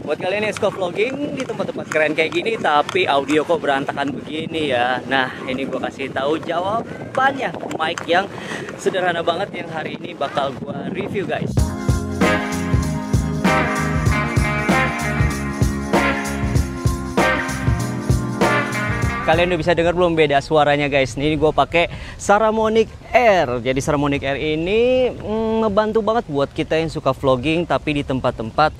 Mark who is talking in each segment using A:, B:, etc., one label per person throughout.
A: Buat kalian yang suka vlogging di tempat-tempat keren kayak gini tapi audio kok berantakan begini ya. Nah, ini gue kasih tahu jawabannya mic yang sederhana banget yang hari ini bakal gue review guys. Kalian udah bisa dengar belum beda suaranya guys? Ini gue pakai Saramonic Air. Jadi Saramonic Air ini ngebantu banget buat kita yang suka vlogging tapi di tempat-tempat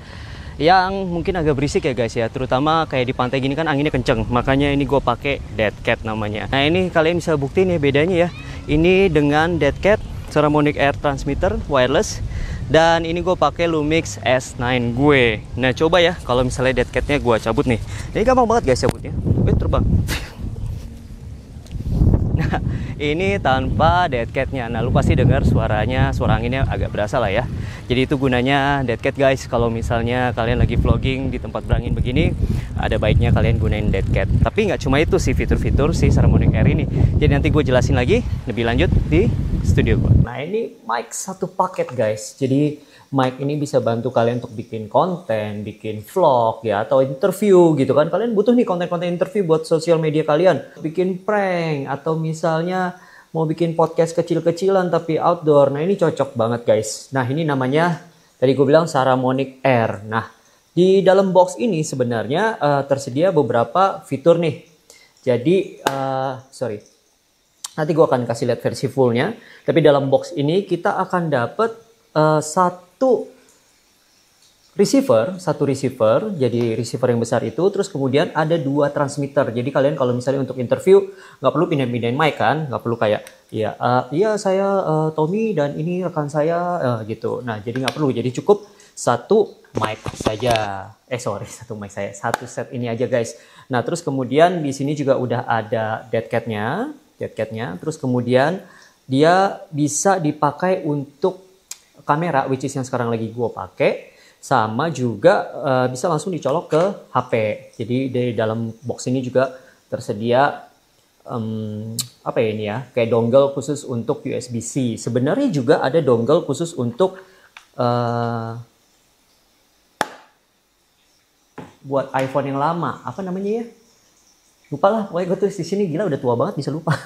A: yang mungkin agak berisik ya guys ya. Terutama kayak di pantai gini kan anginnya kenceng. Makanya ini gue pakai Dead Cat namanya. Nah ini kalian bisa buktiin ya bedanya ya. Ini dengan Dead Cat Saramonic Air Transmitter wireless. Dan ini gue pakai Lumix S9 gue. Nah coba ya kalau misalnya Dead Catnya gue cabut nih. Ini gampang banget guys cabutnya. Terbang. Nah, ini tanpa Dead Cat-nya. Nah, lu pasti dengar suaranya, suara anginnya agak berasa lah ya. Jadi itu gunanya Dead Cat guys. Kalau misalnya kalian lagi vlogging di tempat berangin begini, ada baiknya kalian gunain Dead Cat. Tapi nggak cuma itu sih fitur-fitur si Saramonic Air ini. Jadi nanti gue jelasin lagi lebih lanjut di studio gue. Nah, ini mic satu paket guys. Jadi mic ini bisa bantu kalian untuk bikin konten, bikin vlog ya, atau interview gitu kan. Kalian butuh nih konten-konten interview buat sosial media kalian. Bikin prank, atau misalnya mau bikin podcast kecil-kecilan tapi outdoor. Nah ini cocok banget guys. Nah ini namanya, tadi gue bilang Saramonic Air. Nah di dalam box ini sebenarnya tersedia beberapa fitur nih. Jadi, nanti gue akan kasih lihat versi fullnya. Tapi dalam box ini kita akan dapat satu receiver, jadi receiver yang besar itu, terus kemudian ada 2 transmitter. Jadi kalian kalau misalnya untuk interview nggak perlu pindahin mic kan, nggak perlu kayak iya saya Tommy dan ini rekan saya gitu. Nah jadi nggak perlu, jadi cukup satu mic saja. Satu mic saya, satu set ini aja guys. Nah terus kemudian di sini juga udah ada Dead Cat-nya, terus kemudian dia bisa dipakai untuk kamera, which is yang sekarang lagi gue pakai, sama juga bisa langsung dicolok ke HP. Jadi dari dalam box ini juga tersedia apa ya ini ya, kayak dongle khusus untuk USB-C. Sebenarnya juga ada dongle khusus untuk buat iPhone yang lama. Apa namanya ya? Lupa lah, pokoknya gue tulis di sini, gila udah tua banget bisa lupa.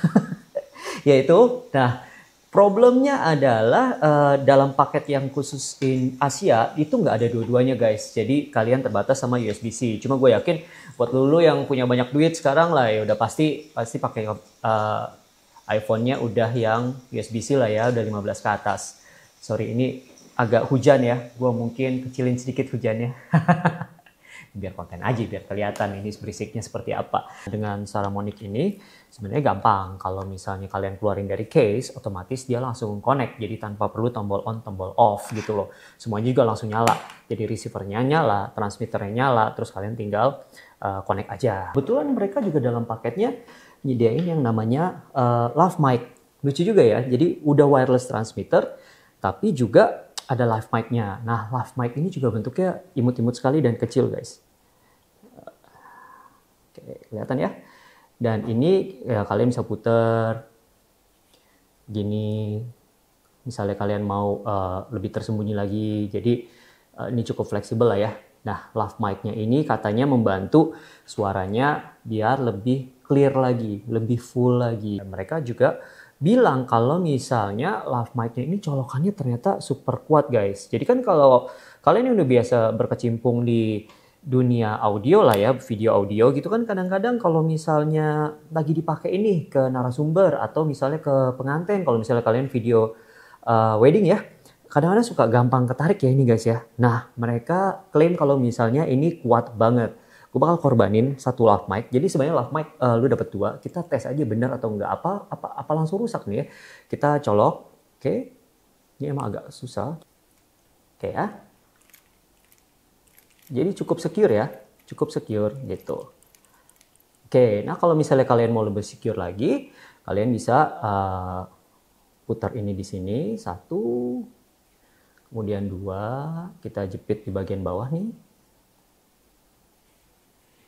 A: Yaitu, nah problemnya adalah dalam paket yang khusus in Asia itu nggak ada dua-duanya guys. Jadi kalian terbatas sama USB-C. Cuma gue yakin buat lu yang punya banyak duit sekarang lah ya udah pasti pakai iPhone-nya udah yang USB-C lah ya, udah 15 ke atas. Sorry ini agak hujan ya. Gue mungkin kecilin sedikit hujannya. Biar konten aja, biar kelihatan ini berisiknya seperti apa. Dengan Saramonic ini sebenarnya gampang. Kalau misalnya kalian keluarin dari case, otomatis dia langsung connect. Jadi tanpa perlu tombol on, tombol off gitu loh. Semuanya juga langsung nyala. Jadi receivernya nyala, transmitternya nyala, terus kalian tinggal connect aja. Kebetulan mereka juga dalam paketnya nyediain yang namanya lav mic. Lucu juga ya. Jadi udah wireless transmitter, tapi juga ada live mic-nya. Nah, live mic ini juga bentuknya imut-imut sekali dan kecil, guys. Oke, kelihatan ya? Dan ini ya, kalian bisa puter gini. Misalnya kalian mau lebih tersembunyi lagi. Jadi, ini cukup fleksibel lah ya. Nah, live mic-nya ini katanya membantu suaranya biar lebih clear lagi, lebih full lagi. Dan mereka juga bilang kalau misalnya lav mic-nya ini colokannya ternyata super kuat guys. Jadi kan kalau kalian yang udah biasa berkecimpung di dunia audio lah ya, video audio gitu kan, kadang-kadang kalau misalnya lagi dipakai ini ke narasumber atau misalnya ke pengantin, kalau misalnya kalian video wedding ya, kadang-kadang suka gampang ketarik ya ini guys ya. Nah mereka klaim kalau misalnya ini kuat banget. Gue bakal korbanin satu lav mic. Jadi sebenarnya lav mic lu dapat 2. Kita tes aja benar atau enggak. Apa langsung rusak nih ya. Kita colok. Oke. Ini emang agak susah. Oke ya. Jadi cukup secure ya. Cukup secure gitu. Oke. Nah kalau misalnya kalian mau lebih secure lagi, kalian bisa putar ini di sini. 1. Kemudian 2. Kita jepit di bagian bawah nih.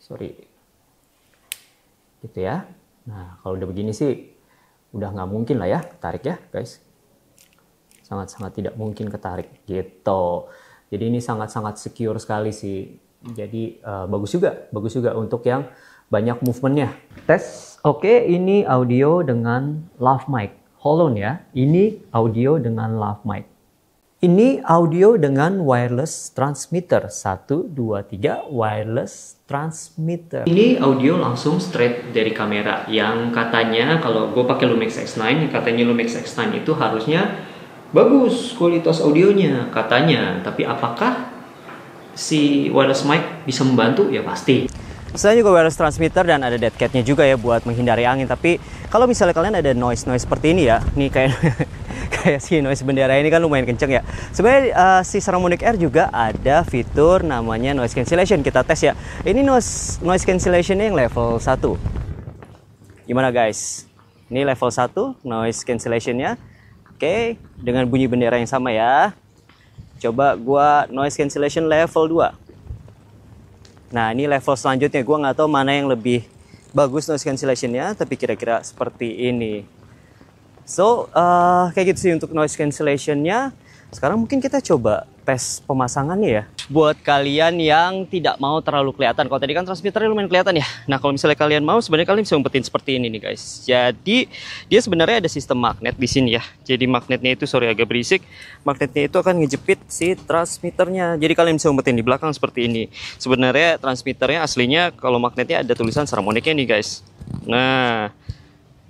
A: Sorry, gitu ya. Nah, kalau udah begini sih, udah nggak mungkin lah ya ketarik ya, guys. Sangat-sangat tidak mungkin ketarik, gitu. Jadi ini sangat-sangat secure sekali sih. Jadi bagus juga untuk yang banyak movementnya. Tes, oke, ini audio dengan lav mic, Holon ya. Ini audio dengan lav mic. Ini audio dengan wireless transmitter. 1, 2, 3, wireless transmitter. Ini audio langsung straight dari kamera. Yang katanya kalau gue pakai Lumix X9, katanya Lumix X9 itu harusnya bagus kualitas audionya katanya. Tapi apakah si wireless mic bisa membantu? Ya pasti. Selain juga wireless transmitter dan ada dead cat-nya juga ya buat menghindari angin. Tapi kalau misalnya kalian ada noise seperti ini ya, nih kayak kayak si noise bendera ini kan lumayan kenceng ya. Sebenarnya si Saramonic Air juga ada fitur namanya noise cancellation. Kita tes ya. Ini noise cancellation-nya yang level 1. Gimana guys? Ini level 1 noise cancellation-nya. Oke, dengan bunyi bendera yang sama ya. Coba gua noise cancellation level 2. Nah, ini level selanjutnya. Gua nggak tahu mana yang lebih bagus noise cancellation-nya, tapi kira-kira seperti ini. So, kayak gitu sih untuk noise cancellation-nya. Sekarang mungkin kita coba tes pemasangannya ya. Buat kalian yang tidak mau terlalu kelihatan. Kalau tadi kan transmitternya lumayan kelihatan ya. Nah, kalau misalnya kalian mau, sebenarnya kalian bisa umpetin seperti ini nih guys. Jadi, dia sebenarnya ada sistem magnet di sini ya. Jadi magnetnya itu, sorry agak berisik. Magnetnya itu akan ngejepit si transmitternya. Jadi kalian bisa umpetin di belakang seperti ini. Sebenarnya transmitternya aslinya kalau magnetnya ada tulisan Saramonic-nya nih guys. Nah,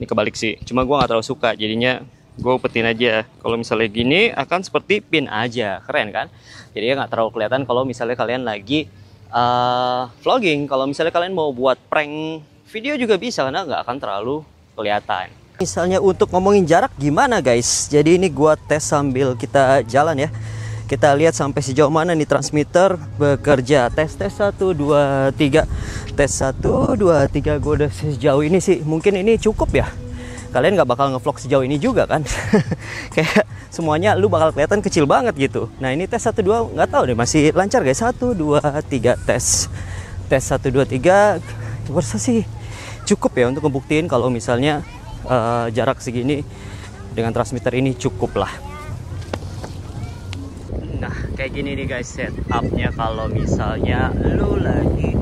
A: ini kebalik sih. Cuma gue nggak terlalu suka. Jadinya gue umpetin aja. Kalau misalnya gini akan seperti pin aja, keren kan? Jadi nggak terlalu kelihatan kalau misalnya kalian lagi vlogging. Kalau misalnya kalian mau buat prank video juga bisa, karena nggak akan terlalu kelihatan. Misalnya untuk ngomongin jarak gimana guys? Jadi ini gue tes sambil kita jalan ya. Kita lihat sampai sejauh mana nih transmitter bekerja. Tes 1, 2, 3. Tes 1, 2, 3. Gue udah sejauh ini sih. Mungkin ini cukup ya. Kalian nggak bakal ngevlog sejauh ini juga kan. Kayak semuanya lu bakal kelihatan kecil banget gitu. Nah ini tes 1, 2 nggak tahu deh, masih lancar guys. 1, 2, 3 tes. Tes 1, 2, 3. Gue rasa sih cukup ya untuk ngebuktiin kalau misalnya jarak segini dengan transmitter ini cukup lah. Nah kayak gini nih guys setupnya kalau misalnya lu lagi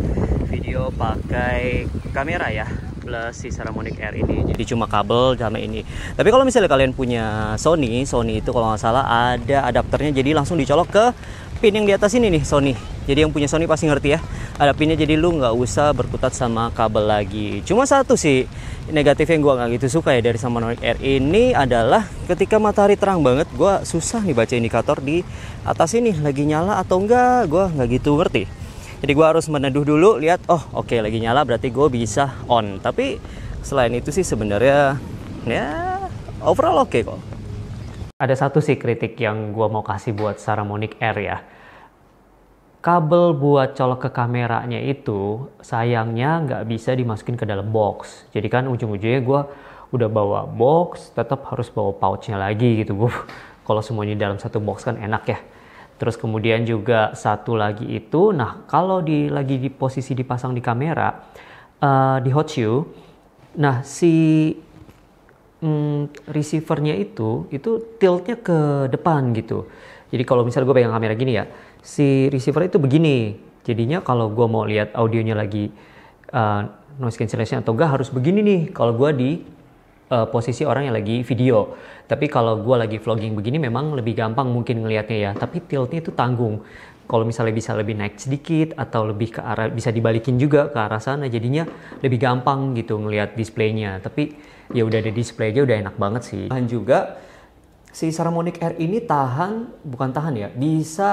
A: video pakai kamera ya, plus si Saramonic Air ini. Jadi cuma kabel sama ini. Tapi kalau misalnya kalian punya Sony itu kalau nggak salah ada adapternya, jadi langsung dicolok ke pin yang di atas ini nih Sony. Jadi yang punya Sony pasti ngerti ya. Ada pinnya, jadi lu nggak usah berkutat sama kabel lagi. Cuma satu sih negatif yang gua nggak gitu suka ya dari Saramonic Air ini adalah ketika matahari terang banget, gua susah nih baca indikator di atas ini lagi nyala atau enggak. Gua nggak gitu ngerti. Jadi gue harus meneduh dulu, lihat, oh oke, lagi nyala berarti gue bisa on. Tapi selain itu sih sebenarnya ya overall oke kok. Ada satu sih kritik yang gue mau kasih buat Saramonic Air ya. Kabel buat colok ke kameranya itu sayangnya nggak bisa dimasukin ke dalam box. Jadi kan ujung-ujungnya gue udah bawa box, tetap harus bawa pouchnya lagi gitu. Kalau semuanya dalam satu box kan enak ya. Terus kemudian juga satu lagi itu, nah kalau lagi di posisi dipasang di kamera, di hot shoe, nah si receivernya itu tiltnya ke depan gitu. Jadi kalau misalnya gue pegang kamera gini ya, si receiver itu begini. Jadinya kalau gue mau lihat audionya lagi noise cancellation atau enggak harus begini nih. Kalau gue di posisi orang yang lagi video. Tapi kalau gue lagi vlogging begini memang lebih gampang mungkin ngelihatnya ya. Tapi tiltnya itu tanggung. Kalau misalnya bisa lebih naik sedikit atau lebih ke arah, bisa dibalikin juga ke arah sana, jadinya lebih gampang gitu ngelihat displaynya. Tapi ya udah ada display aja udah enak banget sih. Dan juga si Saramonic Air ini bisa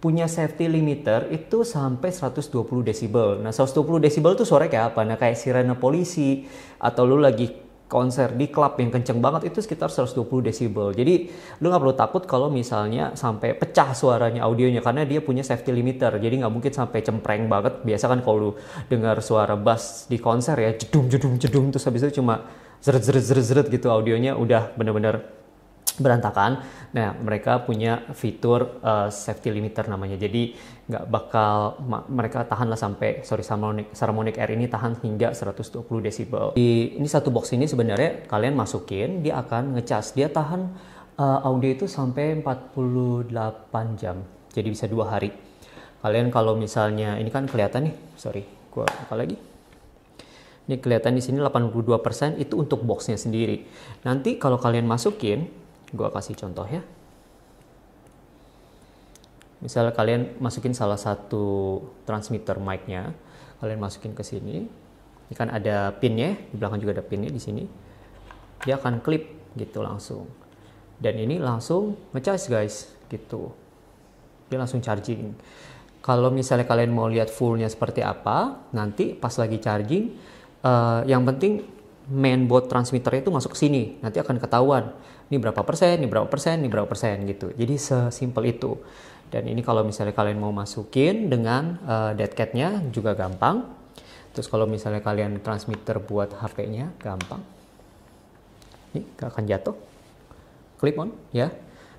A: punya safety limiter itu sampai 120 decibel. Nah 120 decibel tuh suara kayak apa? Nah kayak sirene polisi atau lu lagi konser di klub yang kenceng banget itu sekitar 120 decibel. Jadi lu nggak perlu takut kalau misalnya sampai pecah suaranya audionya karena dia punya safety limiter. Jadi nggak mungkin sampai cempreng banget. Biasa kan kalau lu dengar suara bass di konser ya jedung jedung jedung terus habis itu cuma zeret zeret zeret zeret gitu audionya udah bener-bener berantakan. Nah mereka punya fitur safety limiter namanya. Jadi nggak bakal mereka tahan lah sampai Saramonic Air ini tahan hingga 120 decibel. Ini satu box ini sebenarnya kalian masukin dia akan ngecas, dia tahan audio itu sampai 48 jam. Jadi bisa 2 hari. Kalian kalau misalnya ini kan kelihatan nih, sorry, gua buka lagi. Ini kelihatan di sini 82% itu untuk boxnya sendiri. Nanti kalau kalian masukin, gua kasih contoh ya. Misal kalian masukin salah satu transmitter mic-nya, kalian masukin ke sini. Ini kan ada pinnya, di belakang juga ada pinnya di sini. Dia akan klip gitu langsung. Dan ini langsung nge-charge guys, gitu. Dia langsung charging. Kalau misalnya kalian mau lihat fullnya seperti apa, nanti pas lagi charging, yang penting mainboard transmitternya itu masuk ke sini. Nanti akan ketahuan, ini berapa persen, ini berapa persen, ini berapa persen gitu. Jadi sesimpel itu. Dan ini kalau misalnya kalian mau masukin dengan dead cat-nya juga gampang. Terus kalau misalnya kalian transmitter buat HP-nya, gampang. Ini gak akan jatuh. Clip on, ya.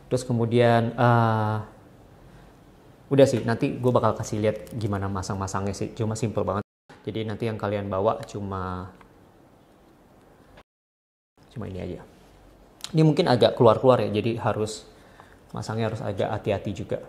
A: Terus kemudian, udah sih, nanti gue bakal kasih lihat gimana masang-masangnya sih. Cuma simple banget. Jadi nanti yang kalian bawa cuma ini aja. Ini mungkin agak keluar-keluar ya, jadi masangnya harus agak hati-hati juga.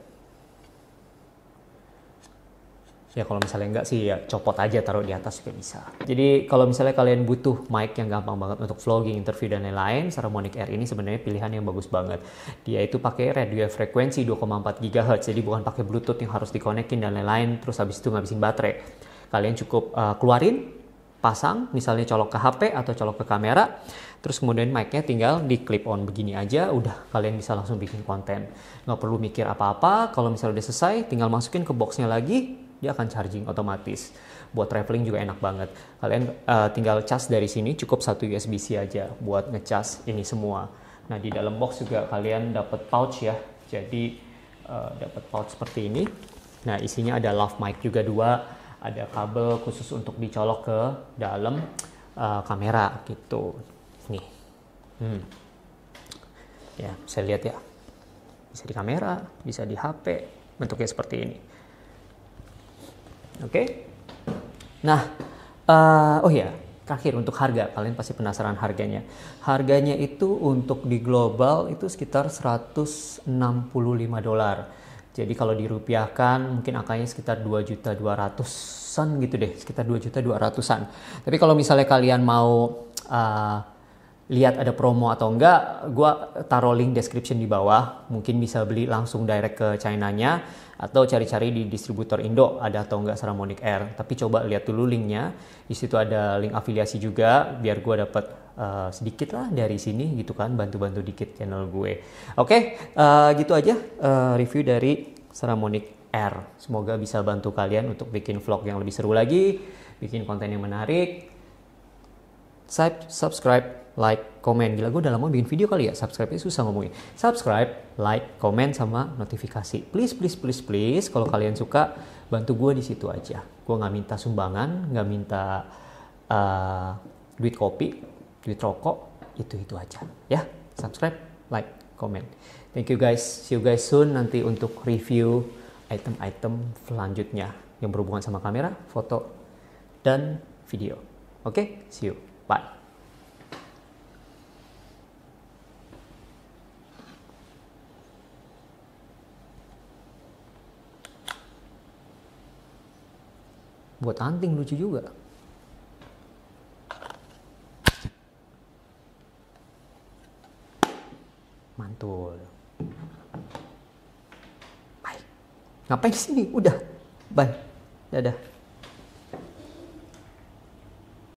A: Ya kalau misalnya enggak sih ya copot aja taruh di atas juga bisa. Jadi kalau misalnya kalian butuh mic yang gampang banget untuk vlogging, interview dan lain-lain, Saramonic Air ini sebenarnya pilihan yang bagus banget. Dia itu pakai radio frekuensi 2,4 GHz, jadi bukan pakai Bluetooth yang harus dikonekin dan lain-lain terus habis itu ngabisin baterai. Kalian cukup keluarin, pasang, misalnya colok ke HP atau colok ke kamera, terus kemudian mic-nya tinggal di clip on begini aja, udah kalian bisa langsung bikin konten. Nggak perlu mikir apa-apa, kalau misalnya udah selesai, tinggal masukin ke box-nya lagi, dia akan charging otomatis. Buat traveling juga enak banget. Kalian tinggal cas dari sini, cukup satu USB-C aja buat ngecas ini semua. Nah di dalam box juga kalian dapat pouch ya, jadi dapat pouch seperti ini. Nah isinya ada lav mic juga 2, ada kabel khusus untuk dicolok ke dalam kamera gitu. Nih, ya bisa lihat ya, bisa di kamera, bisa di HP, bentuknya seperti ini. Oke. Nah, oh ya, terakhir untuk harga, kalian pasti penasaran harganya. Harganya itu untuk di global itu sekitar $165. Jadi kalau dirupiahkan mungkin angkanya sekitar 2.200.000-an gitu deh, sekitar 2.200.000-an. Tapi kalau misalnya kalian mau lihat ada promo atau enggak, gue taruh link description di bawah. Mungkin bisa beli langsung direct ke China-nya atau cari-cari di distributor Indo ada atau enggak Saramonic Air. Tapi coba lihat dulu linknya. Di situ ada link afiliasi juga biar gue dapat sedikit lah dari sini gitu kan, bantu-bantu dikit channel gue. Oke, gitu aja review dari Saramonic Air. Semoga bisa bantu kalian untuk bikin vlog yang lebih seru lagi, bikin konten yang menarik. Subscribe, like, komen. Gila, gue udah lama bikin video kali ya. Subscribe-nya susah ngomongin. Subscribe, like, komen, sama notifikasi. Please, please, please, please. Kalau kalian suka, bantu gue di situ aja. Gue nggak minta sumbangan, nggak minta duit kopi, duit rokok. Itu aja. Ya, subscribe, like, komen. Thank you guys. See you guys soon nanti untuk review item-item selanjutnya yang berhubungan sama kamera, foto, dan video. Oke, see you. Bye. Buat anting lucu juga. Mantul. Bye. Ngapain di sini? Udah. Bye. Dadah.